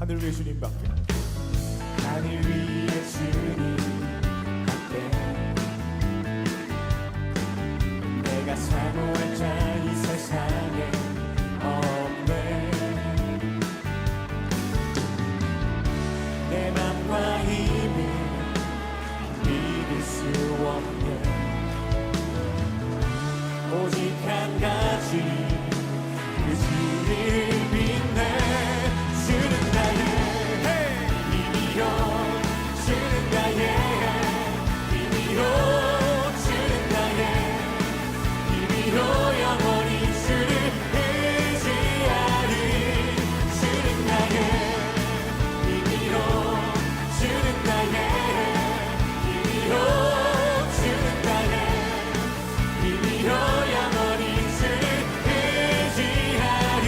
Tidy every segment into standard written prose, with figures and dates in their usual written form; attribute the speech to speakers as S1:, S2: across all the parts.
S1: 하늘 위에 주님밖에.
S2: 하늘 위에 주님밖에 내가 사모할 자 이 세상에 없네. 내 맘과 힘을 믿을 수 없네. 오직 한 가지 그 주를 빛내. 주는 나의 힘이요, 주는 나의 힘이요, 주는 나의 힘이요, 영원히 주를 의지하리. 주는 나의 힘이요, 주는 나의 힘이요, 주는 나의 힘이요, 영원히 주를 의지하리.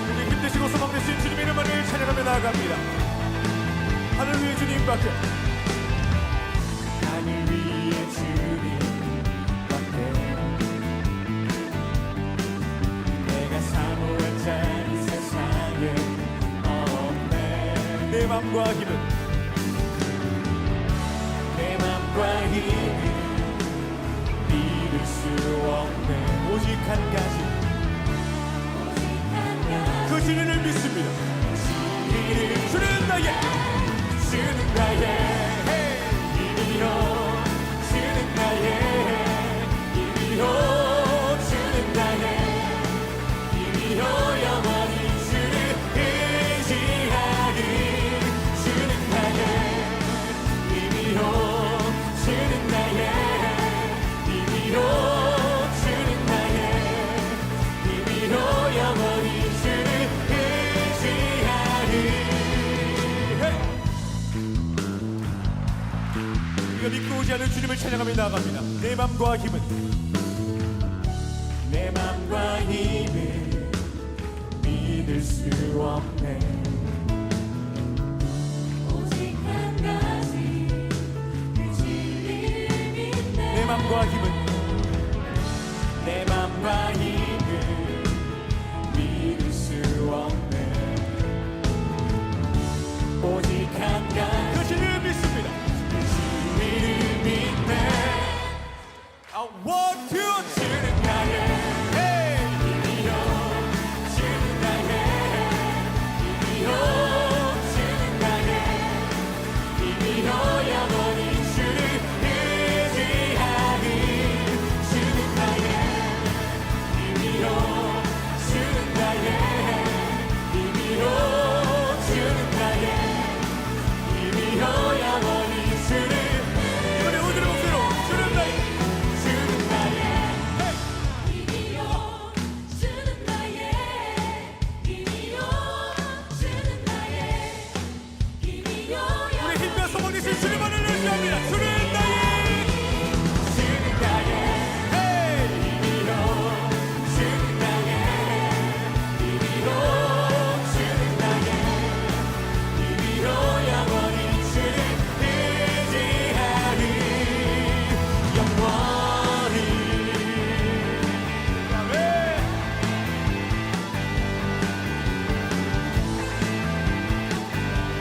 S1: 우리 힘드시고 소망되신 주님의 이름만을 찬양하며 나아갑니다. 하늘 위에 주님밖에.
S2: 하늘 위에 주님밖에 내가 사모할 자 이 세상에 없네.
S1: 내 맘과 힘은
S2: 내 맘과 힘을 믿을 수 없네.
S1: 오직 한 가지 그 진리를 믿습니다. 주는 나의
S2: 주는 나의 힘이요, 주는 나의 힘이요, 주는 나의 힘이요, 영원히 주를 의지하리. 주는 나의 힘이요, 주는 나의 힘이요, 주는 나의 힘이요, 영원히 주를 의지하리.
S1: 우리가 믿고 오지 않은 주님을 찬양하며 나아갑니다. 내 맘과 힘은
S2: 내 맘과 힘을 믿을 수 없네. 오직 한 가지 그 진리를 믿네.
S1: 내 맘과 힘은
S2: 내 맘과 힘을 믿을 수 없네. 오직 한 가지
S1: 그 진리를 믿습니다.
S2: 그 진리를 믿네.
S1: I want to
S2: 주는 나의 힘이요, 주는 나의 힘이요, 주는 나의 힘이요, 영원히 주를 의지하리. 주는 나의 힘이요, 주는 나의 힘이요, 주는 나의 힘이요, 영원히 주를.
S1: 이번에 오늘의 목소리로 주는 나의
S2: 주는 나의
S3: 힘이요, 주는 나의 힘이요, 주는 나의 힘이요,
S1: 우리 힘과 소망 되신 주님만을 의지합니다. 주는 나의
S2: 주는 나의 힘이요, 주는 나의 힘이요, 주는 나의 힘이요, 영원히 주를 의지하리. 영원히.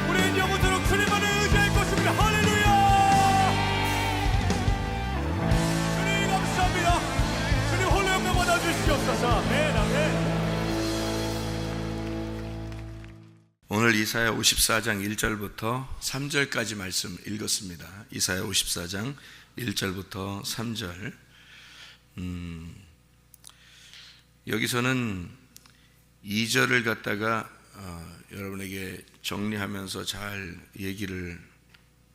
S1: 우리는 영원토록 주님만을 의지할 것입니다. 할렐루야. 주님 감사합니다. 주님 홀로 영광 받아주시옵소서. 아멘 아멘.
S4: 오늘 이사야 54장 1절부터 3절까지 말씀 읽었습니다. 이사야 54장 1절부터 3절. 여기서는 2절을 갖다가 여러분에게 정리하면서 잘 얘기를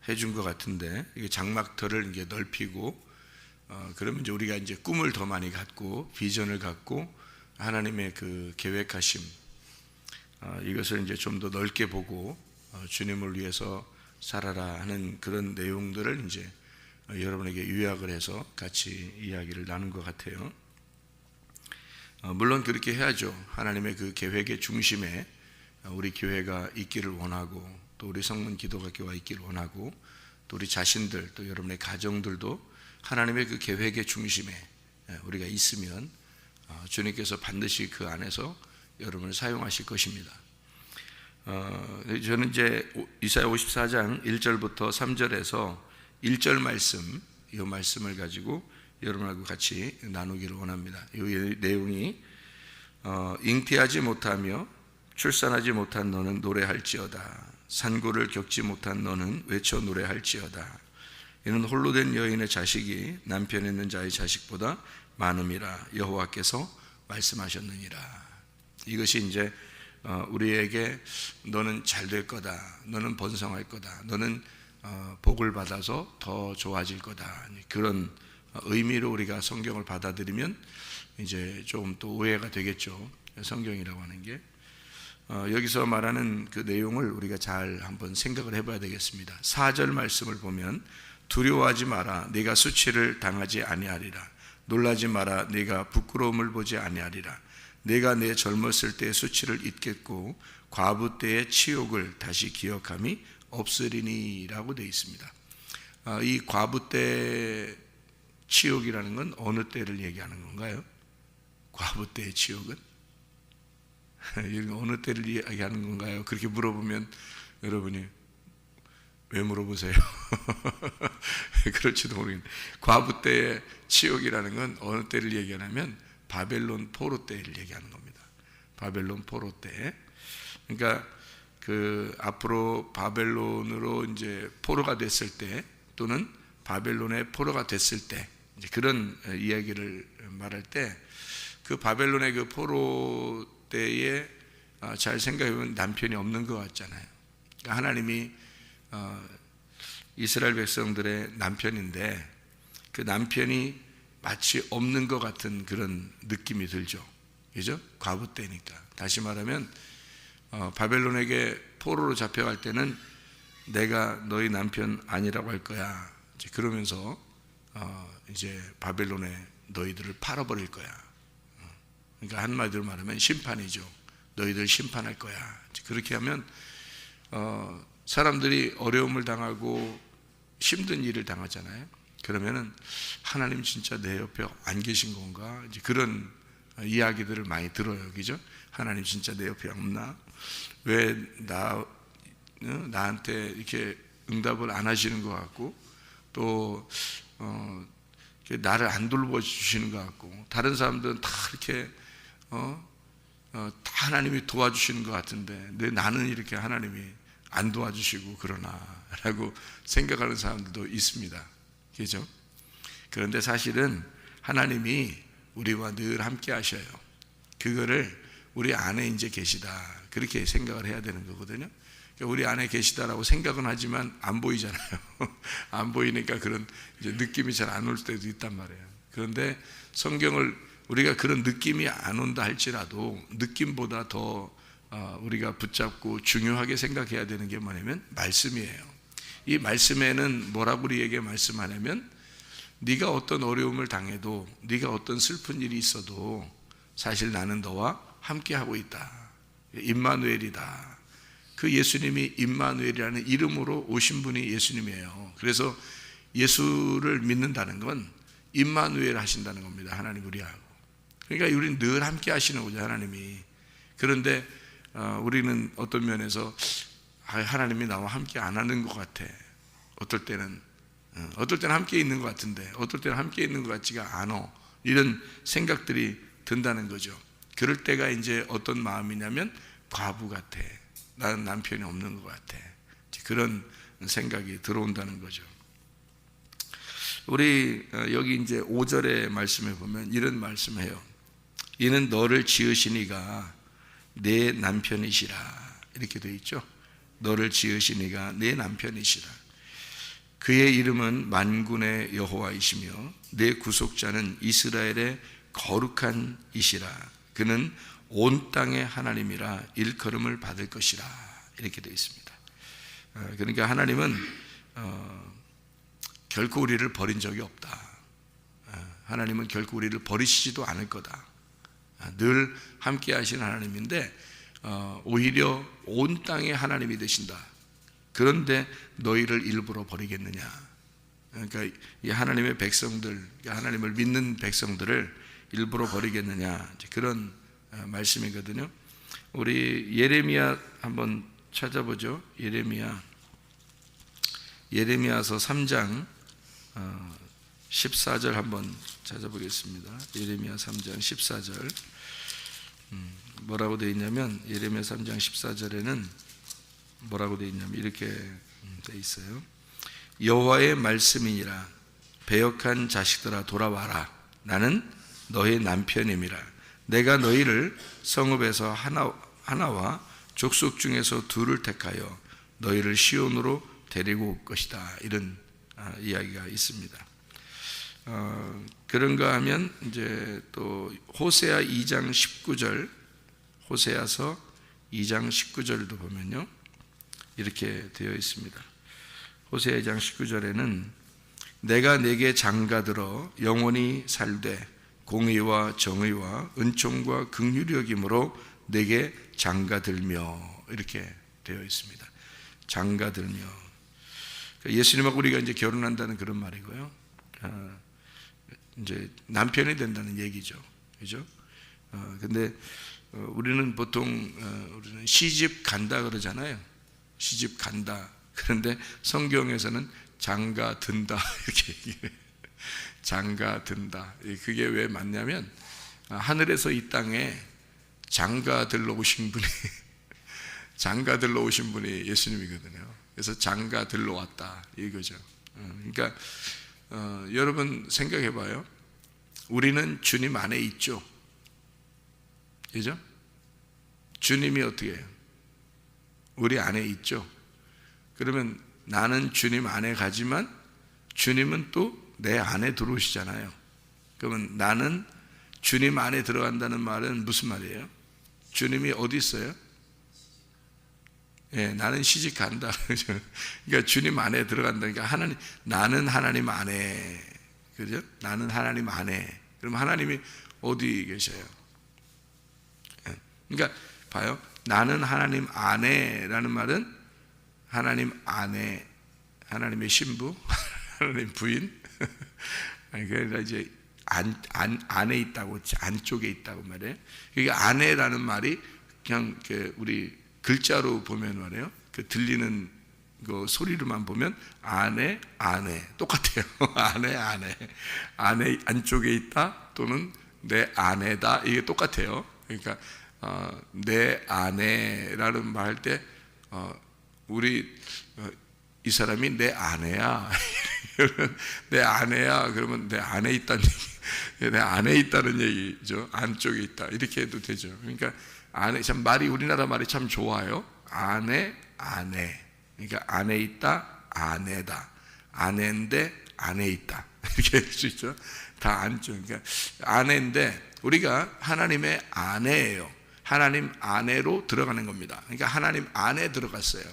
S4: 해준 것 같은데, 이게 장막터를 이제 넓히고 그러면 이제 우리가 이제 꿈을 더 많이 갖고 비전을 갖고 하나님의 그 계획하심, 이것을 이제 좀 더 넓게 보고 주님을 위해서 살아라 하는 그런 내용들을 이제 여러분에게 요약을 해서 같이 이야기를 나눈 것 같아요. 물론 그렇게 해야죠. 하나님의 그 계획의 중심에 우리 교회가 있기를 원하고, 또 우리 성문 기도학교가 있기를 원하고, 또 우리 자신들, 또 여러분의 가정들도 하나님의 그 계획의 중심에 우리가 있으면 주님께서 반드시 그 안에서 여러분을 사용하실 것입니다. 저는 이제 이사야 54장 1절부터 3절에서 1절 말씀, 이 말씀을 가지고 여러분하고 같이 나누기를 원합니다. 이 내용이 잉태하지 못하며 출산하지 못한 너는 노래할지어다. 산고를 겪지 못한 너는 외쳐 노래할지어다. 이는 홀로 된 여인의 자식이 남편 있는 자의 자식보다 많음이라 여호와께서 말씀하셨느니라. 이것이 이제 우리에게 너는 잘 될 거다, 너는 번성할 거다, 너는 복을 받아서 더 좋아질 거다, 그런 의미로 우리가 성경을 받아들이면 이제 조금 또 오해가 되겠죠. 성경이라고 하는 게 여기서 말하는 그 내용을 우리가 잘 한번 생각을 해봐야 되겠습니다. 4절 말씀을 보면 두려워하지 마라, 네가 수치를 당하지 아니하리라. 놀라지 마라, 네가 부끄러움을 보지 아니하리라. 내가 내 젊었을 때의 수치를 잊겠고 과부 때의 치욕을 다시 기억함이 없으리니 라고 되어 있습니다. 이 과부 때 치욕이라는 건 어느 때를 얘기하는 건가요? 과부 때의 치욕은? 어느 때를 이야기하는 건가요? 그렇게 물어보면 여러분이 왜 물어보세요? 그럴지도 모르겠는데, 과부 때의 치욕이라는 건 어느 때를 얘기하냐면 바벨론 포로 때를 얘기하는 겁니다. 바벨론 포로 때. 그러니까 그 앞으로 바벨론으로 이제 포로가 됐을 때, 또는 바벨론의 포로가 됐을 때, 이제 그런 이야기를 말할 때, 그 바벨론의 그 포로 때에 잘 생각해보면 남편이 없는 것 같잖아요. 그러니까 하나님이 이스라엘 백성들의 남편인데 그 남편이 마치 없는 것 같은 그런 느낌이 들죠. 그죠? 과부 때니까. 다시 말하면 바벨론에게 포로로 잡혀갈 때는 내가 너희 남편 아니라고 할 거야. 이제 그러면서 이제 바벨론에 너희들을 팔아버릴 거야. 그러니까 한마디로 말하면 심판이죠. 너희들 심판할 거야. 그렇게 하면 사람들이 어려움을 당하고 힘든 일을 당하잖아요. 그러면은 하나님 진짜 내 옆에 안 계신 건가? 이제 그런 이야기들을 많이 들어요. 그죠? 하나님 진짜 내 옆에 없나? 왜 나한테 이렇게 응답을 안 하시는 것 같고, 또 나를 안 돌보주시는 것 같고, 다른 사람들은 다 이렇게 다 하나님이 도와주시는 것 같은데 왜 나는 이렇게 하나님이 안 도와주시고 그러나 라고 생각하는 사람들도 있습니다. 그죠? 그런데 사실은 하나님이 우리와 늘 함께 하셔요. 그거를 우리 안에 이제 계시다, 그렇게 생각을 해야 되는 거거든요. 그러니까 우리 안에 계시다라고 생각은 하지만 안 보이잖아요. 안 보이니까 그런 이제 느낌이 잘 안 올 때도 있단 말이에요. 그런데 성경을 우리가 그런 느낌이 안 온다 할지라도 느낌보다 더 우리가 붙잡고 중요하게 생각해야 되는 게 뭐냐면 말씀이에요. 이 말씀에는 뭐라고 우리에게 말씀하냐면, 네가 어떤 어려움을 당해도, 네가 어떤 슬픈 일이 있어도 사실 나는 너와 함께 하고 있다. 임마누엘이다. 그 예수님이 임마누엘이라는 이름으로 오신 분이 예수님이에요. 그래서 예수를 믿는다는 건 임마누엘 하신다는 겁니다. 하나님 우리하고. 그러니까 우리는 늘 함께 하시는 거죠, 하나님이. 그런데 우리는 어떤 면에서 하나님이 나와 함께 안 하는 것 같아. 어떨 때는 함께 있는 것 같은데 어떨 때는 함께 있는 것 같지가 않아. 이런 생각들이 든다는 거죠. 그럴 때가 이제 어떤 마음이냐면 과부 같아. 나는 남편이 없는 것 같아. 그런 생각이 들어온다는 거죠. 우리 여기 이제 5절의 말씀에 보면 이런 말씀해요. 이는 너를 지으신 이가 내 남편이시라. 이렇게 되어 있죠. 너를 지으신 이가 내 남편이시라. 그의 이름은 만군의 여호와이시며 내 구속자는 이스라엘의 거룩한 이시라. 그는 온 땅의 하나님이라 일컬음을 받을 것이라. 이렇게 되어 있습니다. 그러니까 하나님은 결코 우리를 버린 적이 없다. 하나님은 결코 우리를 버리시지도 않을 거다. 늘 함께 하시는 하나님인데 오히려 온 땅의 하나님이 되신다. 그런데 너희를 일부러 버리겠느냐? 그러니까 이 하나님의 백성들, 하나님을 믿는 백성들을 일부러 버리겠느냐, 그런 말씀이거든요. 우리 예레미야 한번 찾아보죠. 예레미야서 3장 14절 한번 찾아보겠습니다. 예레미야 3장 14절 뭐라고 되어 있냐면, 예레미야 3장 14절에는 뭐라고 되어 있냐면 이렇게 되어 있어요. 여호와의 말씀이니라. 배역한 자식들아 돌아와라. 나는 너의 남편임이라. 내가 너희를 성읍에서 하나와 족속 중에서 둘을 택하여 너희를 시온으로 데리고 올 것이다. 이런 이야기가 있습니다. 그런가 하면 이제 또 호세아 2장 19절, 호세아서 2장 19절도 보면요, 이렇게 되어 있습니다. 호세아 2장 19절에는 내가 내게 장가들어 영원히 살되 공의와 정의와 은총과 긍휼이 여김으로 내게 장가들며, 이렇게 되어 있습니다. 장가들며. 예수님하고 우리가 이제 결혼한다는 그런 말이고요. 이제 남편이 된다는 얘기죠. 그죠? 근데 우리는 보통 우리는 시집 간다 그러잖아요. 시집 간다. 그런데 성경에서는 장가 든다 이렇게 얘기해요. 장가 든다. 그게 왜 맞냐면, 하늘에서 이 땅에 장가들러 오신 분이 장가들러 오신 분이 예수님이거든요. 그래서 장가들러 왔다 이거죠. 그러니까 여러분 생각해 봐요. 우리는 주님 안에 있죠. 그죠? 주님이 어떻게 해요? 우리 안에 있죠. 그러면 나는 주님 안에 가지만 주님은 또 내 안에 들어오시잖아요. 그러면 나는 주님 안에 들어간다는 말은 무슨 말이에요? 주님이 어디 있어요? 예, 나는 시집 간다. 그러니까 주님 안에 들어간다. 그러니까 나는 하나님 안에, 그죠? 나는 하나님 안에. 그럼 하나님이 어디 계셔요? 예, 그러니까 봐요. 나는 하나님 안에라는 말은 하나님 안에, 하나님의 신부, 하나님 부인, 그러니까 이제 안에 있다고, 안쪽에 있다고 말이에요. 그러니까 안에라는 말이 그냥 우리 글자로 보면 말이에요. 그 들리는 그 소리로만 보면 안에 똑같아요. 안에 안쪽에 있다 또는 내 안에다, 이게 똑같아요. 그러니까 내 안에라는 말 할 때 우리 이 사람이 내 아내야. 내 아내야. 그러면 내 안에 있다는 얘기, 내 안에 있다는 얘기죠. 안쪽에 있다. 이렇게 해도 되죠. 그러니까 안에, 참 말이, 우리나라 말이 참 좋아요. 안에. 그러니까 안에 있다, 아내다. 아내인데 안에 있다. 이렇게 할 수 있죠. 다 안쪽. 그러니까 아내인데 우리가 하나님의 아내예요. 하나님 안에로 들어가는 겁니다. 그러니까 하나님 안에 들어갔어요.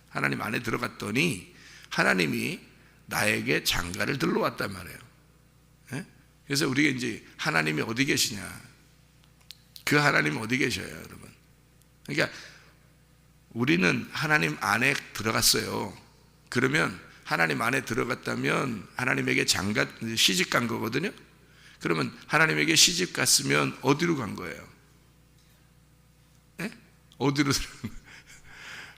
S4: 하나님 안에 들어갔더니 하나님이 나에게 장가를 들러왔단 말이에요. 예? 그래서 우리가 이제 하나님이 어디 계시냐, 그 하나님이 어디 계셔요, 여러분? 그러니까 우리는 하나님 안에 들어갔어요. 그러면 하나님 안에 들어갔다면 하나님에게 시집 간 거거든요. 그러면 하나님에게 시집 갔으면 어디로 간 거예요? 예? 어디로 들어간 거예요?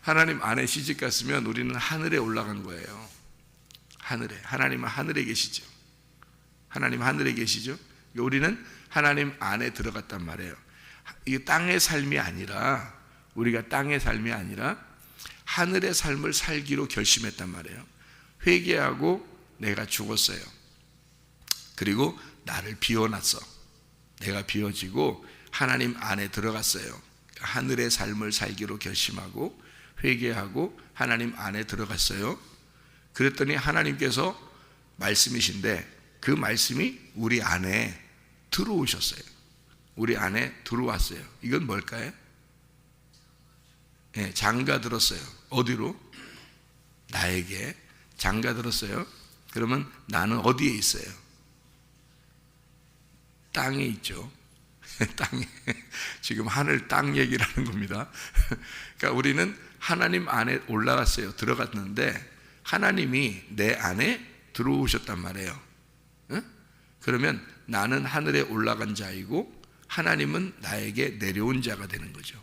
S4: 하나님 안에 시집 갔으면 우리는 하늘에 올라간 거예요. 하늘에. 하나님은 하늘에 계시죠. 하나님 하늘에 계시죠. 우리는 하나님 안에 들어갔단 말이에요. 이게 땅의 삶이 아니라, 우리가 땅의 삶이 아니라 하늘의 삶을 살기로 결심했단 말이에요. 회개하고 내가 죽었어요. 그리고 나를 비워놨어. 내가 비워지고 하나님 안에 들어갔어요. 하늘의 삶을 살기로 결심하고 회개하고 하나님 안에 들어갔어요. 그랬더니 하나님께서 말씀이신데 그 말씀이 우리 안에 들어오셨어요. 우리 안에 들어왔어요. 이건 뭘까요? 네, 장가 들었어요. 어디로? 나에게 장가 들었어요. 그러면 나는 어디에 있어요? 땅에 있죠. 땅에. 지금 하늘 땅 얘기를 하는 겁니다. 그러니까 우리는 하나님 안에 올라갔어요. 들어갔는데 하나님이 내 안에 들어오셨단 말이에요. 응? 그러면 나는 하늘에 올라간 자이고 하나님은 나에게 내려온 자가 되는 거죠.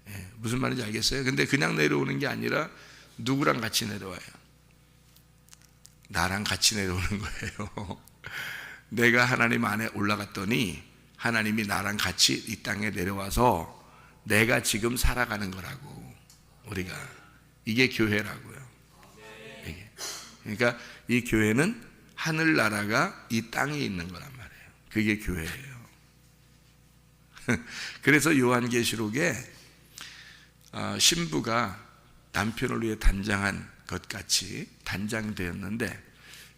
S4: 예, 무슨 말인지 알겠어요? 근데 그냥 내려오는 게 아니라 누구랑 같이 내려와요? 나랑 같이 내려오는 거예요. 내가 하나님 안에 올라갔더니 하나님이 나랑 같이 이 땅에 내려와서 내가 지금 살아가는 거라고. 우리가 이게 교회라고요. 이게. 그러니까 이 교회는 하늘나라가 이 땅에 있는 거란 말이에요. 그게 교회예요. 그래서 요한계시록에 신부가 남편을 위해 단장한 것 같이 단장되었는데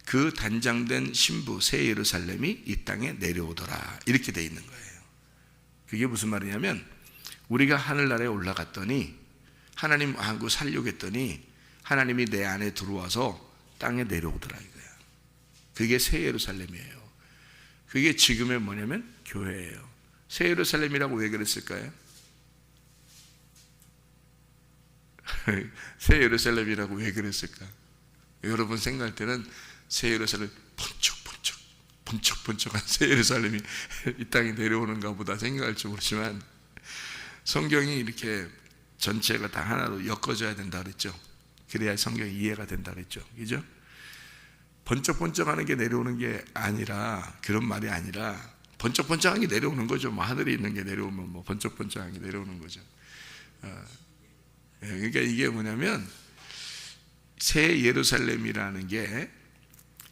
S4: 그 단장된 신부 새 예루살렘이 이 땅에 내려오더라 이렇게 돼 있는 거예요. 그게 무슨 말이냐면 우리가 하늘나라에 올라갔더니 하나님하고 살려고 했더니 하나님이 내 안에 들어와서 땅에 내려오더라 이거야. 그게 새 예루살렘이에요. 그게 지금의 뭐냐면 교회예요. 새 예루살렘이라고 왜 그랬을까요? 새 예루살렘이라고 왜 그랬을까? 여러분 생각할 때는 새 예루살렘 번쩍번쩍한 새 예루살렘이 이 땅에 내려오는가 보다 생각할지 모르지만 성경이 이렇게 전체가 다 하나로 엮어져야 된다 그랬죠. 그래야 성경이 이해가 된다 그랬죠. 그죠? 번쩍번쩍하는 게 내려오는 게 아니라 그런 말이 아니라 번쩍번쩍한 게 내려오는 거죠. 뭐 하늘에 있는 게 내려오면 뭐 번쩍번쩍한 게 내려오는 거죠. 그러니까 이게 뭐냐면 새 예루살렘이라는 게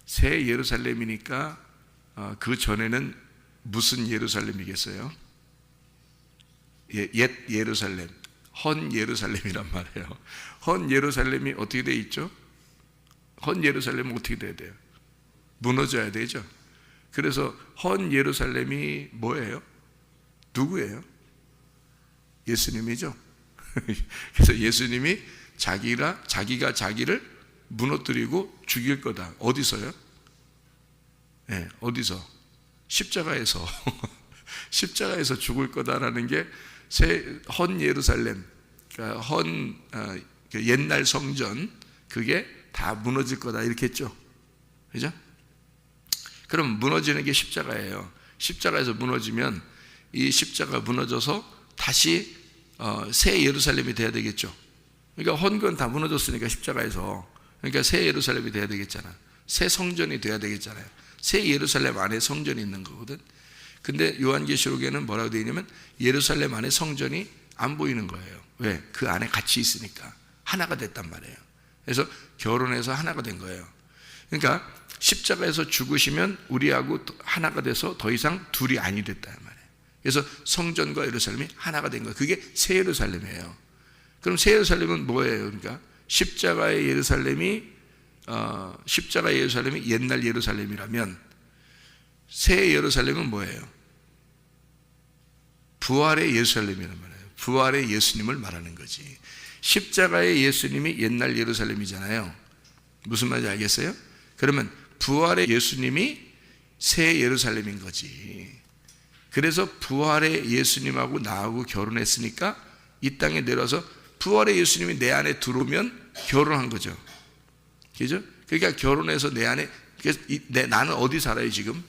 S4: 새 예루살렘이니까 그 전에는 무슨 예루살렘이겠어요? 옛 예루살렘, 헌 예루살렘이란 말이에요. 헌 예루살렘이 어떻게 돼 있죠? 헌 예루살렘은 어떻게 돼야 돼요? 무너져야 되죠. 그래서 헌 예루살렘이 뭐예요? 누구예요? 예수님이죠. 그래서 예수님이 자기가 자기를 무너뜨리고 죽일 거다. 어디서요? 네, 어디서? 십자가에서. 십자가에서 죽을 거다라는 게 헌 예루살렘, 그러니까 옛날 성전, 그게 다 무너질 거다 이렇게 했죠. 그죠? 그럼 무너지는 게 십자가예요. 십자가에서 무너지면 이 십자가 무너져서 다시 새 예루살렘이 돼야 되겠죠. 그러니까 헌건 다 무너졌으니까 십자가에서. 그러니까 새 예루살렘이 돼야 되겠잖아. 새 성전이 돼야 되겠잖아요. 새 예루살렘 안에 성전이 있는 거거든. 근데 요한계시록에는 뭐라고 되어 있냐면 예루살렘 안에 성전이 안 보이는 거예요. 왜? 그 안에 같이 있으니까 하나가 됐단 말이에요. 그래서 결혼해서 하나가 된 거예요. 그러니까 십자가에서 죽으시면 우리하고 하나가 돼서 더 이상 둘이 아니 됐단 말이에요. 그래서 성전과 예루살렘이 하나가 된 거예요. 그게 새 예루살렘이에요. 그럼 새 예루살렘은 뭐예요? 그러니까 십자가의 예루살렘이 옛날 예루살렘이라면 새 예루살렘은 뭐예요? 부활의 예루살렘이란 말이에요. 부활의 예수님을 말하는 거지. 십자가의 예수님이 옛날 예루살렘이잖아요. 무슨 말인지 알겠어요? 그러면 부활의 예수님이 새 예루살렘인 거지. 그래서 부활의 예수님하고 나하고 결혼했으니까 이 땅에 내려와서 부활의 예수님이 내 안에 들어오면 결혼한 거죠. 그죠? 그러니까 결혼해서 내 안에, 나는 어디 살아요 지금?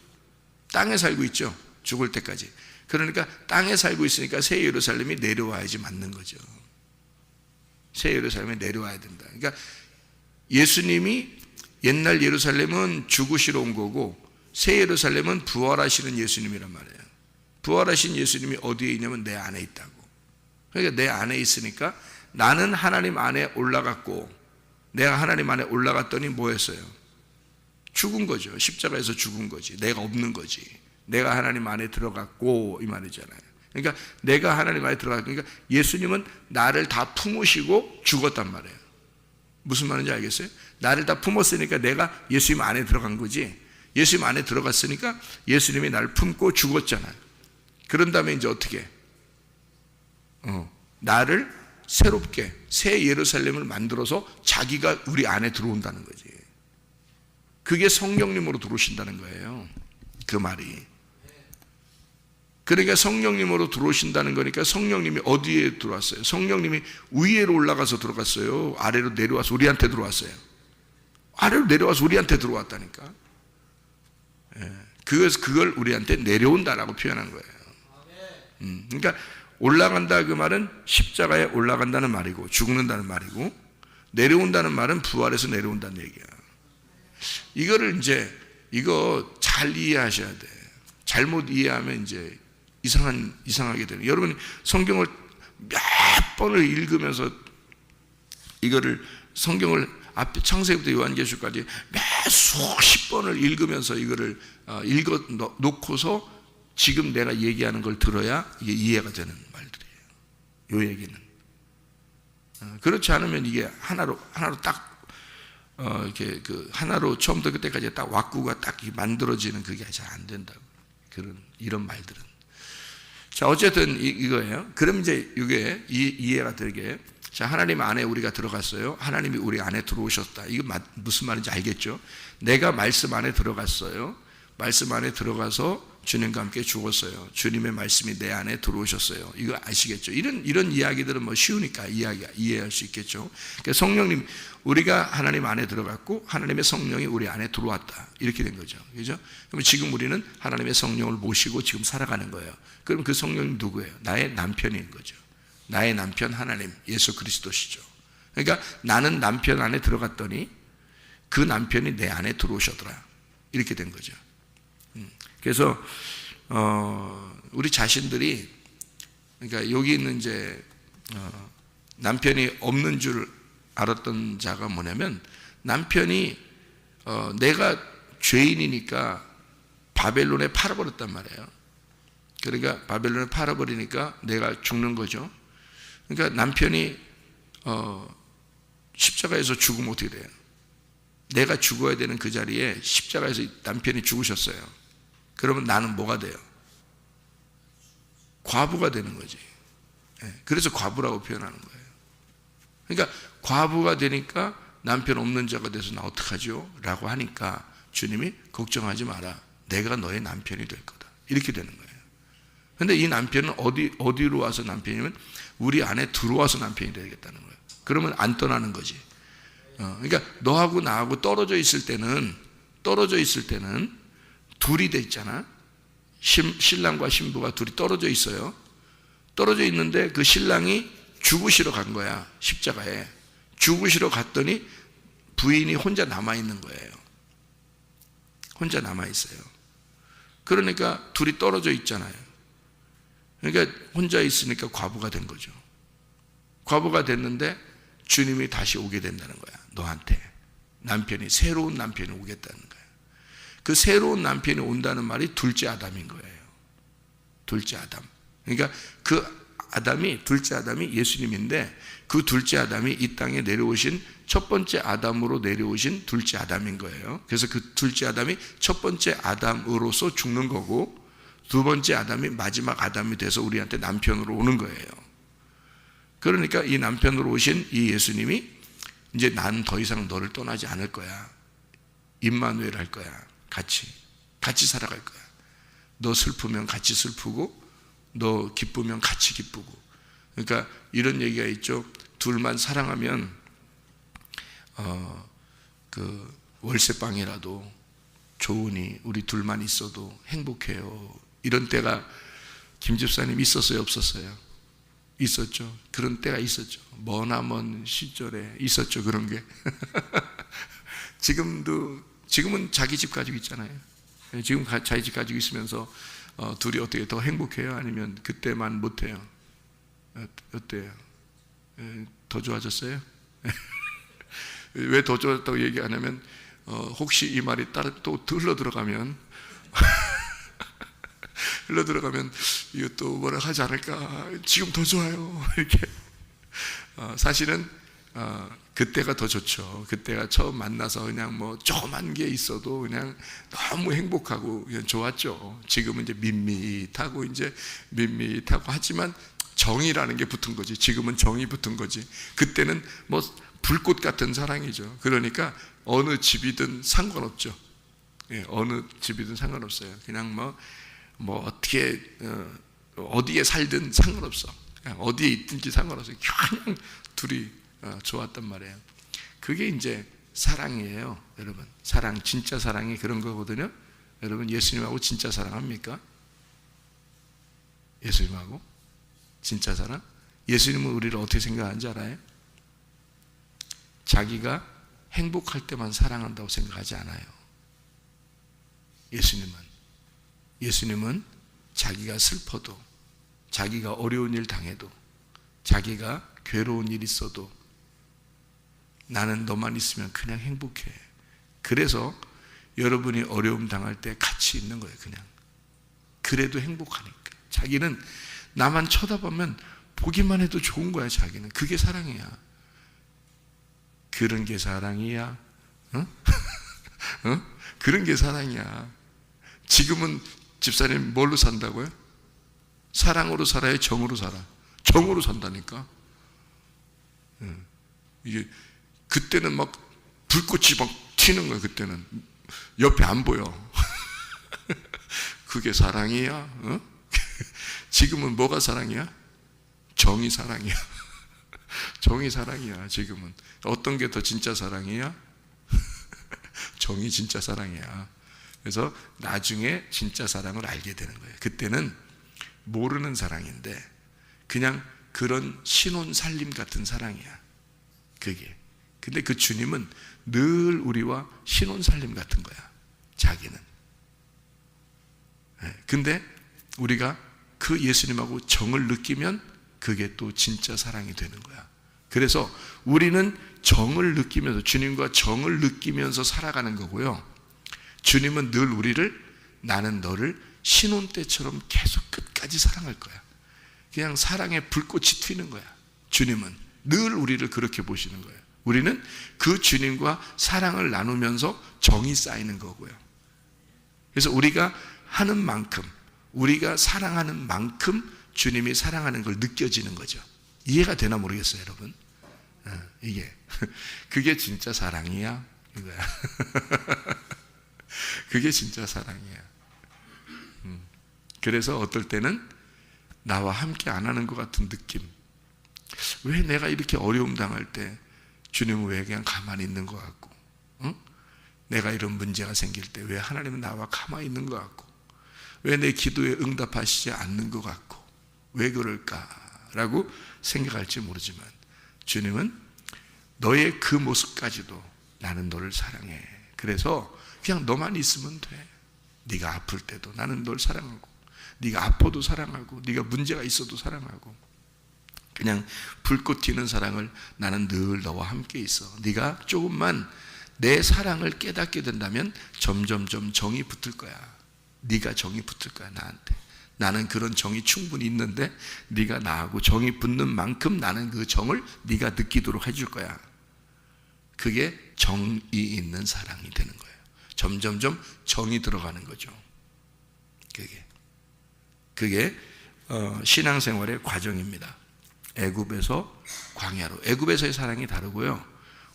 S4: 땅에 살고 있죠. 죽을 때까지. 그러니까 땅에 살고 있으니까 새 예루살렘이 내려와야지 맞는 거죠. 새 예루살렘에 내려와야 된다. 그러니까 예수님이 옛날 예루살렘은 죽으시러 온 거고 새 예루살렘은 부활하시는 예수님이란 말이에요. 부활하신 예수님이 어디에 있냐면 내 안에 있다고. 그러니까 내 안에 있으니까 나는 하나님 안에 올라갔고 내가 하나님 안에 올라갔더니 뭐 했어요? 죽은 거죠. 십자가에서 죽은 거지. 내가 없는 거지. 내가 하나님 안에 들어갔고 이 말이잖아요. 그러니까 내가 하나님 안에 들어갔고 그러니까 예수님은 나를 다 품으시고 죽었단 말이에요. 무슨 말인지 알겠어요? 나를 다 품었으니까 내가 예수님 안에 들어간 거지. 예수님 안에 들어갔으니까 예수님이 나를 품고 죽었잖아요. 그런 다음에 이제 어떻게? 나를 새롭게 새 예루살렘을 만들어서 자기가 우리 안에 들어온다는 거지. 그게 성령님으로 들어오신다는 거예요. 그 말이. 그러니까 성령님으로 들어오신다는 거니까 성령님이 어디에 들어왔어요? 성령님이 위로 올라가서 들어갔어요? 아래로 내려와서 우리한테 들어왔어요? 아래로 내려와서 우리한테 들어왔다니까. 그걸 우리한테 내려온다라고 표현한 거예요. 그러니까 올라간다 그 말은 십자가에 올라간다는 말이고 죽는다는 말이고, 내려온다는 말은 부활해서 내려온다는 얘기야. 이거를 이제 이거 잘 이해하셔야 돼. 잘못 이해하면 이제 이상하게 되는. 여러분 성경을 몇 번을 읽으면서 이거를 성경을 앞에 창세기부터 요한계시록까지 몇 수십 번을 읽으면서 이거를 읽어 놓고서 지금 내가 얘기하는 걸 들어야 이게 이해가 되는 말들이에요. 요 얘기는. 그렇지 않으면 이게 하나로 딱 이렇게 그 하나로 처음부터 그때까지 딱 왁구가 딱 만들어지는 그게 잘 안 된다고. 이런 말들은. 자, 어쨌든 이거예요. 그럼 이제 이게 이해가 되게. 자, 하나님 안에 우리가 들어갔어요. 하나님이 우리 안에 들어오셨다. 이거 무슨 말인지 알겠죠? 내가 말씀 안에 들어갔어요. 말씀 안에 들어가서 주님과 함께 죽었어요. 주님의 말씀이 내 안에 들어오셨어요. 이거 아시겠죠? 이런 이야기들은 뭐 쉬우니까 이해할 수 있겠죠. 그러니까 성령님, 우리가 하나님 안에 들어갔고 하나님의 성령이 우리 안에 들어왔다. 이렇게 된 거죠. 그죠? 그럼 지금 우리는 하나님의 성령을 모시고 지금 살아가는 거예요. 그럼 그 성령이 누구예요? 나의 남편인 거죠. 나의 남편 하나님 예수 그리스도시죠. 그러니까 나는 남편 안에 들어갔더니 그 남편이 내 안에 들어오셨더라. 이렇게 된 거죠. 그래서 우리 자신들이, 그러니까 여기 있는 이제 남편이 없는 줄 알았던 자가 뭐냐면, 남편이 내가 죄인이니까 바벨론에 팔아버렸단 말이에요. 그러니까 바벨론에 팔아버리니까 내가 죽는 거죠. 그러니까 남편이 십자가에서 죽으면 어떻게 돼요? 내가 죽어야 되는 그 자리에 십자가에서 남편이 죽으셨어요. 그러면 나는 뭐가 돼요? 과부가 되는 거지. 그래서 과부라고 표현하는 거예요. 그러니까 과부가 되니까 남편 없는 자가 돼서 나 어떡하죠? 라고 하니까 주님이 걱정하지 마라. 내가 너의 남편이 될 거다. 이렇게 되는 거예요. 근데 이 남편은 어디로 와서 남편이면 우리 안에 들어와서 남편이 되겠다는 거예요. 그러면 안 떠나는 거지. 그러니까 너하고 나하고 떨어져 있을 때는 둘이 돼 있잖아. 신랑과 신부가 둘이 떨어져 있어요. 떨어져 있는데 그 신랑이 죽으시러 간 거야. 십자가에. 죽으시러 갔더니 부인이 혼자 남아있는 거예요. 혼자 남아있어요. 그러니까 둘이 떨어져 있잖아요. 그러니까 혼자 있으니까 과부가 된 거죠. 과부가 됐는데 주님이 다시 오게 된다는 거야. 너한테. 남편이, 새로운 남편이 오겠다는 거야. 그 새로운 남편이 온다는 말이 둘째 아담인 거예요. 둘째 아담. 그러니까 그 아담이, 둘째 아담이 예수님인데, 그 둘째 아담이 이 땅에 내려오신 첫 번째 아담으로 내려오신 둘째 아담인 거예요. 그래서 그 둘째 아담이 첫 번째 아담으로서 죽는 거고, 두 번째 아담이 마지막 아담이 돼서 우리한테 남편으로 오는 거예요. 그러니까 이 남편으로 오신 이 예수님이 이제 난 더 이상 너를 떠나지 않을 거야. 임마누엘 할 거야. 같이 살아갈 거야. 너 슬프면 같이 슬프고, 너 기쁘면 같이 기쁘고. 그러니까 이런 얘기가 있죠. 둘만 사랑하면 그 월세방이라도 좋으니 우리 둘만 있어도 행복해요. 이런 때가 김 집사님 있었어요, 없었어요? 있었죠. 그런 때가 있었죠. 머나먼 시절에 있었죠, 그런 게. 지금은 자기 집 가지고 있잖아요. 지금 자기 집 가지고 있으면서 둘이 어떻게 더 행복해요? 아니면 그때만 못해요? 어때요? 더 좋아졌어요? 왜 더 좋아졌다고 얘기 안 하면 혹시 이 말이 또 흘러 들어가면 이거 또 뭐라 하지 않을까? 지금 더 좋아요. 이렇게. 사실은 그때가 더 좋죠. 그때가 처음 만나서 그냥 뭐 조그만 게 있어도 그냥 너무 행복하고 그냥 좋았죠. 지금은 이제 밋밋하고 하지만 정이라는 게 붙은 거지. 지금은 정이 붙은 거지. 그때는 뭐 불꽃 같은 사랑이죠. 그러니까 어느 집이든 상관없죠. 예, 어느 집이든 상관없어요. 그냥 뭐 어떻게 어디에 살든 상관없어. 그냥 어디에 있든지 상관없어요. 그냥 둘이 좋았단 말이에요. 그게 이제 사랑이에요. 여러분, 사랑, 진짜 사랑이 그런 거거든요. 여러분, 예수님하고 진짜 사랑합니까? 예수님하고 진짜 사랑? 예수님은 우리를 어떻게 생각하는지 알아요? 자기가 행복할 때만 사랑한다고 생각하지 않아요. 예수님은 자기가 슬퍼도, 자기가 어려운 일 당해도, 자기가 괴로운 일 있어도 나는 너만 있으면 그냥 행복해. 그래서 여러분이 어려움 당할 때 같이 있는 거예요. 그냥 그래도 행복하니까. 자기는 나만 쳐다보면 보기만 해도 좋은 거야. 자기는 그게 사랑이야. 그런 게 사랑이야. 어? 어? 그런 게 사랑이야. 지금은 집사님 뭘로 산다고요? 사랑으로 살아요? 정으로 살아? 정으로 산다니까. 이게 그때는 막 불꽃이 막 튀는 거예요. 그때는 옆에 안 보여. 그게 사랑이야? 어? 지금은 뭐가 사랑이야? 정이 사랑이야. 정이 사랑이야. 지금은 어떤 게 더 진짜 사랑이야? 정이 진짜 사랑이야. 그래서 나중에 진짜 사랑을 알게 되는 거예요. 그때는 모르는 사랑인데 그냥 그런 신혼 살림 같은 사랑이야. 그게. 근데 그 주님은 늘 우리와 신혼 살림 같은 거야. 자기는. 근데 우리가 그 예수님하고 정을 느끼면 그게 또 진짜 사랑이 되는 거야. 그래서 우리는 정을 느끼면서, 주님과 정을 느끼면서 살아가는 거고요. 주님은 늘 우리를, 나는 너를 신혼 때처럼 계속 끝까지 사랑할 거야. 그냥 사랑의 불꽃이 튀는 거야. 주님은 늘 우리를 그렇게 보시는 거예요. 우리는 그 주님과 사랑을 나누면서 정이 쌓이는 거고요. 그래서 우리가 하는 만큼, 우리가 사랑하는 만큼 주님이 사랑하는 걸 느껴지는 거죠. 이해가 되나 모르겠어요, 여러분. 이게 그게 진짜 사랑이야, 이거야. 그게 진짜 사랑이야. 그래서 어떨 때는 나와 함께 안 하는 것 같은 느낌. 왜 내가 이렇게 어려움 당할 때 주님은 왜 그냥 가만히 있는 것 같고, 응? 내가 이런 문제가 생길 때 왜 하나님은 나와 가만히 있는 것 같고, 왜 내 기도에 응답하시지 않는 것 같고, 왜 그럴까라고 생각할지 모르지만 주님은 너의 그 모습까지도 나는 너를 사랑해. 그래서 그냥 너만 있으면 돼. 네가 아플 때도 나는 널 사랑하고, 네가 아파도 사랑하고, 네가 문제가 있어도 사랑하고, 그냥 불꽃 튀는 사랑을 나는 늘 너와 함께 있어. 네가 조금만 내 사랑을 깨닫게 된다면 점점점 정이 붙을 거야. 네가 정이 붙을 거야, 나한테. 나는 그런 정이 충분히 있는데 네가 나하고 정이 붙는 만큼 나는 그 정을 네가 느끼도록 해줄 거야. 그게 정이 있는 사랑이 되는 거예요. 점점점 정이 들어가는 거죠. 그게 신앙생활의 과정입니다. 애굽에서 광야로, 애굽에서의 사랑이 다르고요,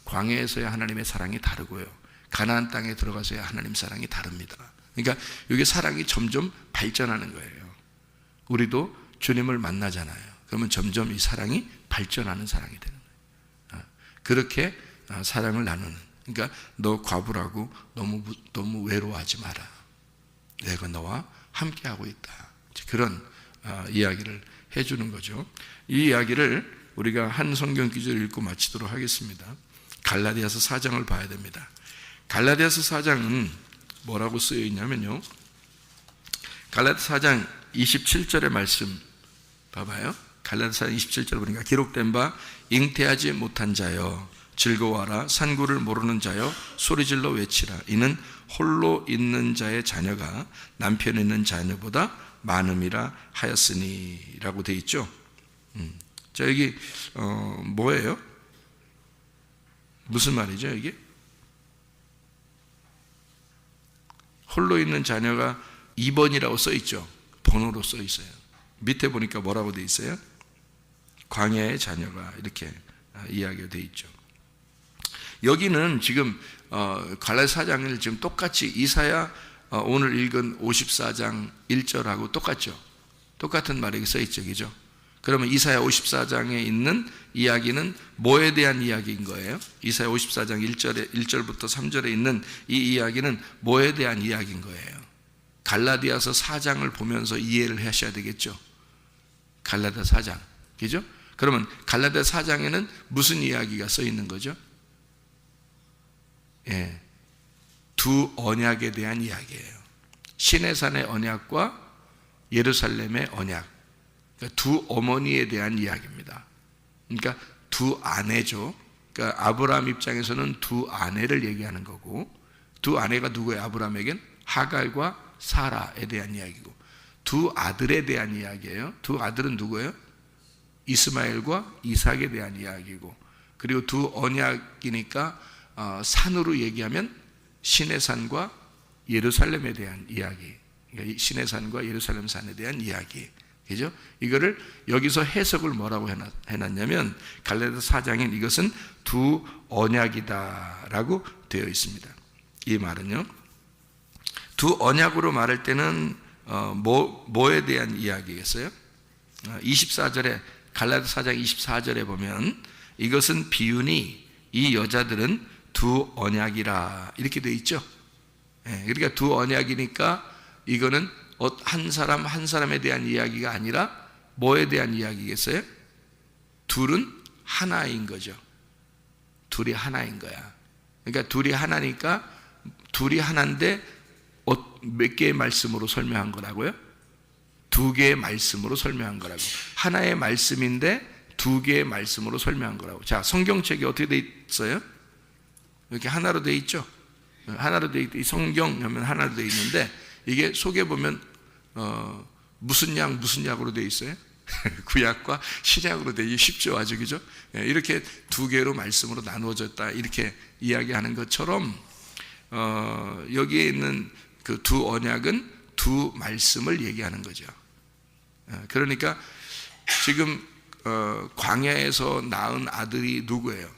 S4: 광야에서의 하나님의 사랑이 다르고요, 가나안 땅에 들어가서의 하나님 사랑이 다릅니다. 그러니까 이게 사랑이 점점 발전하는 거예요. 우리도 주님을 만나잖아요. 그러면 점점 이 사랑이 발전하는 사랑이 되는 거예요. 그렇게 사랑을 나누는. 그러니까 너 과부라고 너무 외로워하지 마라. 내가 너와 함께하고 있다. 그런 이야기를 해주는 거죠. 이 이야기를 우리가 한 성경 구절을 읽고 마치도록 하겠습니다. 갈라디아서 4장을 봐야 됩니다. 갈라디아서 4장은 뭐라고 쓰여 있냐면요, 갈라디아서 4장 27절의 말씀 봐봐요. 갈라디아서 27절 보니까 기록된 바 잉태하지 못한 자여 즐거워하라, 산구를 모르는 자여 소리질러 외치라, 이는 홀로 있는 자의 자녀가 남편 있는 자녀보다 많음이라 하였으니 라고 되어 있죠. 자, 여기 뭐예요? 무슨 말이죠 이게? 홀로 있는 자녀가 2번이라고 써 있죠. 번호로 써 있어요. 밑에 보니까 뭐라고 되어 있어요? 광야의 자녀가, 이렇게 이야기가 되어 있죠. 여기는 지금 갈라디아 4장을 지금 똑같이 이사야 오늘 읽은 54장 1절하고 똑같죠. 똑같은 말이 써 있죠, 그죠? 그러면 이사야 54장에 있는 이야기는 뭐에 대한 이야기인 거예요? 이사야 54장 1절부터 3절에 있는 이 이야기는 뭐에 대한 이야기인 거예요? 갈라디아서 4장을 보면서 이해를 하셔야 되겠죠. 갈라디아 4장, 그죠? 그러면 갈라디아 4장에는 무슨 이야기가 써 있는 거죠? 예, 두 언약에 대한 이야기예요. 시내산의 언약과 예루살렘의 언약, 그러니까 두 어머니에 대한 이야기입니다. 그러니까 두 아내죠. 그러니까 아브라함 입장에서는 두 아내를 얘기하는 거고, 두 아내가 누구예요? 아브라함에겐 하갈과 사라에 대한 이야기고, 두 아들에 대한 이야기예요. 두 아들은 누구예요? 이스마엘과 이삭에 대한 이야기고, 그리고 두 언약이니까 산으로 얘기하면 시내산과 예루살렘에 대한 이야기, 그러니까 시내산과 예루살렘 산에 대한 이야기, 그죠? 이거를 여기서 해석을 뭐라고 해놨냐면 갈라디아 4장엔 이것은 두 언약이다라고 되어 있습니다. 이 말은요, 두 언약으로 말할 때는 뭐에 대한 이야기겠어요? 24절에 갈라디아 4장 24절에 보면 이것은 비유니 이 여자들은 두 언약이라 이렇게 되어 있죠. 그러니까 두 언약이니까 이거는 한 사람 한 사람에 대한 이야기가 아니라 뭐에 대한 이야기겠어요? 둘은 하나인 거죠. 둘이 하나인 거야. 그러니까 둘이 하나니까 둘이 하나인데 몇 개의 말씀으로 설명한 거라고요? 두 개의 말씀으로 설명한 거라고. 하나의 말씀인데 두 개의 말씀으로 설명한 거라고. 자, 성경책이 어떻게 돼 있어요? 이렇게 하나로 돼 있죠. 하나로 돼 있고, 성경 하면 하나로 돼 있는데 이게 속에 보면 무슨 약으로 돼 있어요? 구약과 신약으로 되기 쉽죠, 아주, 그죠? 이렇게 두 개로 말씀으로 나누어졌다 이렇게 이야기하는 것처럼 여기에 있는 그 두 언약은 두 말씀을 얘기하는 거죠. 그러니까 지금 광야에서 낳은 아들이 누구예요?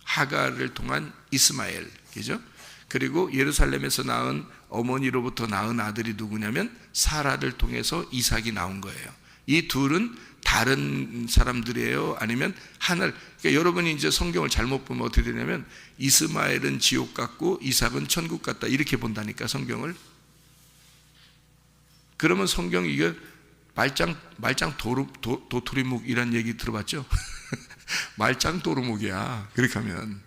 S4: 하갈을 통한 이스마엘, 그죠? 그리고 예루살렘에서 낳은 어머니로부터 낳은 아들이 누구냐면 사라를 통해서 이삭이 나온 거예요. 이 둘은 다른 사람들이에요? 아니면 하늘? 그러니까 여러분이 이제 성경을 잘못 보면 어떻게 되냐면 이스마엘은 지옥 같고 이삭은 천국 같다 이렇게 본다니까, 성경을. 그러면 성경 이게 말짱 도토리묵이란 얘기 들어봤죠? 말짱 도루묵이야. 그렇게 하면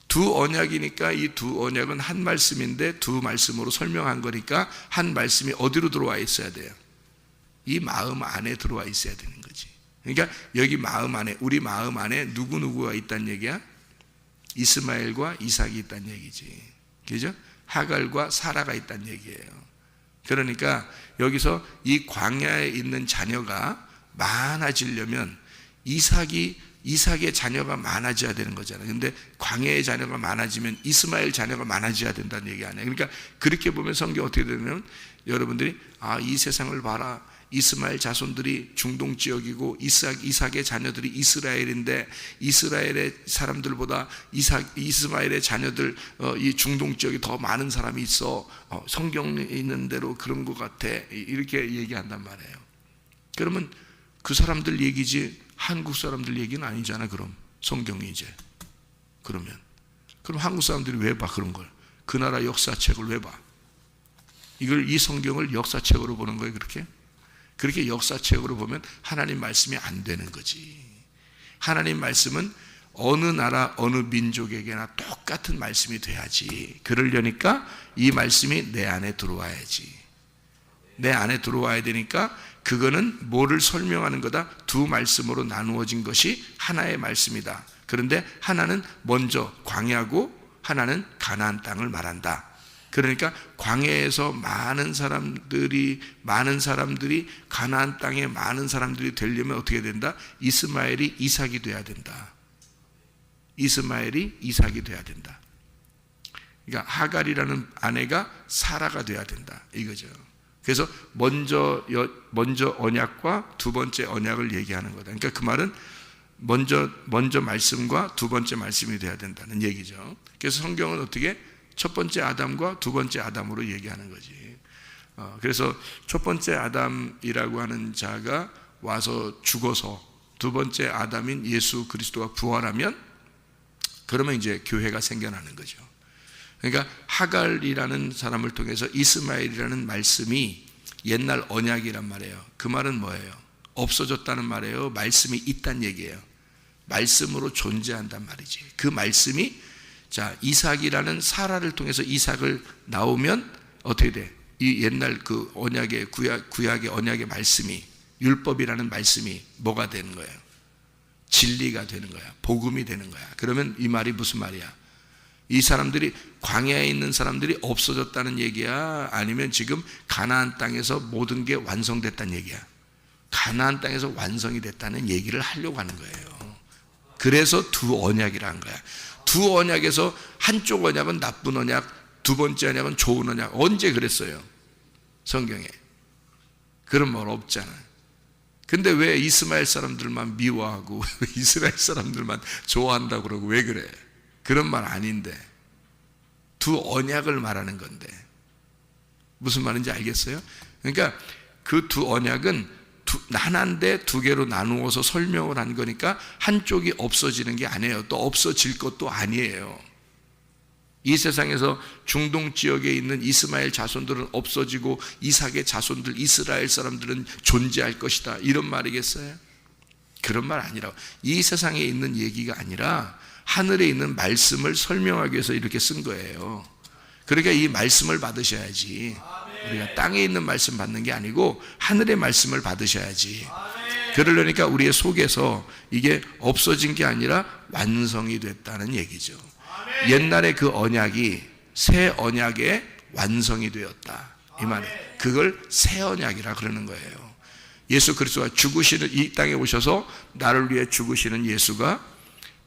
S4: 두 언약이니까 이 두 언약은 한 말씀인데 두 말씀으로 설명한 거니까 한 말씀이 어디로 들어와 있어야 돼요? 이 마음 안에 들어와 있어야 되는 거지. 그러니까 여기 마음 안에, 우리 마음 안에 누구누구가 있다는 얘기야? 이스마엘과 이삭이 있다는 얘기지, 그죠? 하갈과 사라가 있다는 얘기예요. 그러니까 여기서 이 광야에 있는 자녀가 많아지려면 이삭의 자녀가 많아져야 되는 거잖아요. 근데 광야의 자녀가 많아지면 이스마엘 자녀가 많아져야 된다는 얘기 아니에요. 그러니까 그렇게 보면 성경 어떻게 되냐면 여러분들이 이 세상을 봐라. 이스마엘 자손들이 중동 지역이고 이삭의 자녀들이 이스라엘인데 이스라엘의 사람들보다 이스마엘의 자녀들 이 중동 지역에 더 많은 사람이 있어. 성경에 있는 대로 그런 것 같아. 이렇게 얘기한단 말이에요. 그러면 그 사람들 얘기지 한국 사람들 얘기는 아니잖아. 그럼 성경이 이제 그럼 한국 사람들이 왜 봐 그런 걸? 그 나라 역사책을 왜 봐? 이 성경을 역사책으로 보는 거예요. 그렇게 역사책으로 보면 하나님 말씀이 안 되는 거지. 하나님 말씀은 어느 나라 어느 민족에게나 똑같은 말씀이 돼야지. 그러려니까 이 말씀이 내 안에 들어와야지. 내 안에 들어와야 되니까 그거는 뭐를 설명하는 거다? 두 말씀으로 나누어진 것이 하나의 말씀이다. 그런데 하나는 먼저 광야고 하나는 가나안 땅을 말한다. 그러니까 광야에서 많은 사람들이 가나안 땅에 많은 사람들이 되려면 어떻게 된다? 이스마엘이 이삭이 돼야 된다. 이스마엘이 이삭이 돼야 된다. 그러니까 하갈이라는 아내가 사라가 돼야 된다 이거죠. 그래서 먼저 언약과 두 번째 언약을 얘기하는 거다. 그러니까 그 말은 먼저 말씀과 두 번째 말씀이 돼야 된다는 얘기죠. 그래서 성경은 어떻게 첫 번째 아담과 두 번째 아담으로 얘기하는 거지. 그래서 첫 번째 아담이라고 하는 자가 와서 죽어서 두 번째 아담인 예수 그리스도가 부활하면 그러면 이제 교회가 생겨나는 거죠. 그러니까 하갈이라는 사람을 통해서 이스마엘이라는 말씀이 옛날 언약이란 말이에요. 그 말은 뭐예요? 없어졌다는 말이에요? 말씀이 있다는 얘기예요. 말씀으로 존재한단 말이지. 그 말씀이 자 이삭이라는 사라를 통해서 이삭을 나오면 어떻게 돼? 이 옛날 그 언약의 구약의 언약의 말씀이 율법이라는 말씀이 뭐가 되는 거예요? 진리가 되는 거야. 복음이 되는 거야. 그러면 이 말이 무슨 말이야? 이 사람들이 광야에 있는 사람들이 없어졌다는 얘기야? 아니면 지금 가나안 땅에서 모든 게 완성됐다는 얘기야? 가나안 땅에서 완성이 됐다는 얘기를 하려고 하는 거예요. 그래서 두 언약이라는 거야. 두 언약에서 한쪽 언약은 나쁜 언약, 두 번째 언약은 좋은 언약. 언제 그랬어요? 성경에. 그런 말 없잖아. 근데 왜 이스마엘 사람들만 미워하고 왜 이스라엘 사람들만 좋아한다고 그러고 왜 그래? 그런 말 아닌데. 두 언약을 말하는 건데. 무슨 말인지 알겠어요? 그러니까 그 두 언약은 하나인데 두 개로 나누어서 설명을 한 거니까 한쪽이 없어지는 게 아니에요. 또 없어질 것도 아니에요. 이 세상에서 중동 지역에 있는 이스마엘 자손들은 없어지고 이삭의 자손들 이스라엘 사람들은 존재할 것이다. 이런 말이겠어요? 그런 말 아니라고. 이 세상에 있는 얘기가 아니라 하늘에 있는 말씀을 설명하기 위해서 이렇게 쓴 거예요. 그러니까 이 말씀을 받으셔야지. 우리가 땅에 있는 말씀 받는 게 아니고 하늘의 말씀을 받으셔야지. 그러려니까 우리의 속에서 이게 없어진 게 아니라 완성이 됐다는 얘기죠. 옛날에 그 언약이 새 언약의 완성이 되었다. 이 말은 그걸 새 언약이라 그러는 거예요. 예수 그리스도가 죽으시는 이 땅에 오셔서 나를 위해 죽으시는 예수가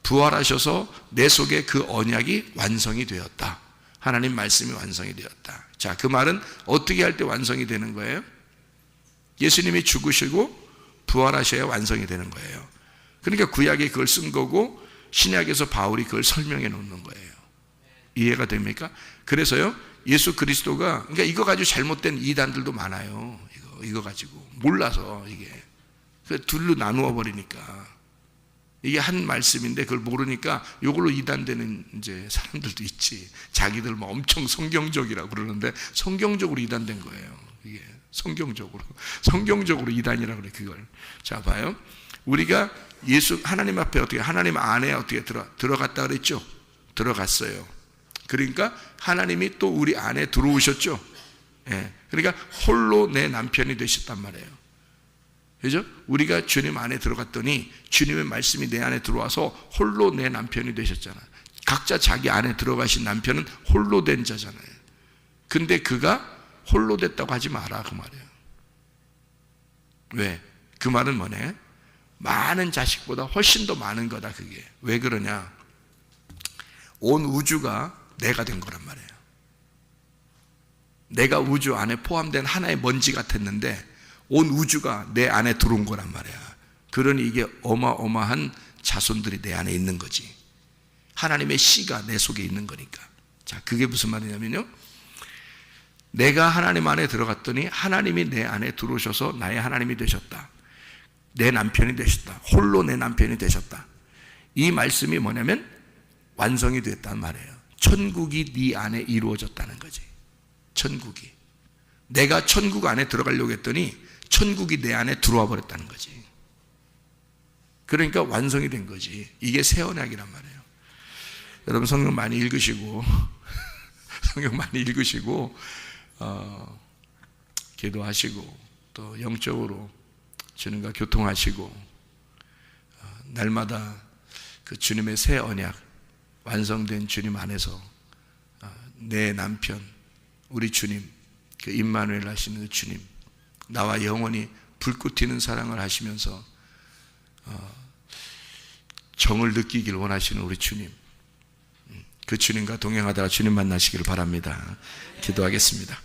S4: 부활하셔서 내 속에 그 언약이 완성이 되었다. 하나님 말씀이 완성이 되었다. 자, 그 말은 어떻게 할 때 완성이 되는 거예요? 예수님이 죽으시고 부활하셔야 완성이 되는 거예요. 그러니까 구약에 그걸 쓴 거고 신약에서 바울이 그걸 설명해 놓는 거예요. 이해가 됩니까? 그래서요, 예수 그리스도가, 그러니까 이거 가지고 잘못된 이단들도 많아요. 이거 가지고. 몰라서 이게. 둘로 나누어 버리니까. 이게 한 말씀인데 그걸 모르니까 이걸로 이단되는 이제 사람들도 있지. 자기들 뭐 엄청 성경적이라고 그러는데 성경적으로 이단된 거예요. 이게 성경적으로 이단이라고 그래 그걸. 자, 봐요. 우리가 예수 하나님 앞에 어떻게 하나님 안에 어떻게 들어갔다 그랬죠? 들어갔어요. 그러니까 하나님이 또 우리 안에 들어오셨죠. 예. 그러니까 홀로 내 남편이 되셨단 말이에요. 그죠? 우리가 주님 안에 들어갔더니 주님의 말씀이 내 안에 들어와서 홀로 내 남편이 되셨잖아요. 각자 자기 안에 들어가신 남편은 홀로 된 자잖아요. 근데 그가 홀로 됐다고 하지 마라 그 말이에요. 왜? 그 말은 뭐네? 많은 자식보다 훨씬 더 많은 거다 그게. 왜 그러냐? 온 우주가 내가 된 거란 말이에요. 내가 우주 안에 포함된 하나의 먼지 같았는데 온 우주가 내 안에 들어온 거란 말이야. 그러니 이게 어마어마한 자손들이 내 안에 있는 거지. 하나님의 씨가 내 속에 있는 거니까. 자, 그게 무슨 말이냐면요, 내가 하나님 안에 들어갔더니 하나님이 내 안에 들어오셔서 나의 하나님이 되셨다. 내 남편이 되셨다. 홀로 내 남편이 되셨다. 이 말씀이 뭐냐면 완성이 됐단 말이에요. 천국이 네 안에 이루어졌다는 거지. 천국이. 내가 천국 안에 들어가려고 했더니 천국이 내 안에 들어와 버렸다는 거지. 그러니까 완성이 된 거지. 이게 새 언약이란 말이에요. 여러분 성경 많이 읽으시고 기도하시고 또 영적으로 주님과 교통하시고 날마다 그 주님의 새 언약 완성된 주님 안에서 내 남편 우리 주님 그 임마누엘 하시는 그 주님 나와 영원히 불꽃 튀는 사랑을 하시면서 정을 느끼길 원하시는 우리 주님, 그 주님과 동행하다가 주님 만나시기를 바랍니다. 기도하겠습니다.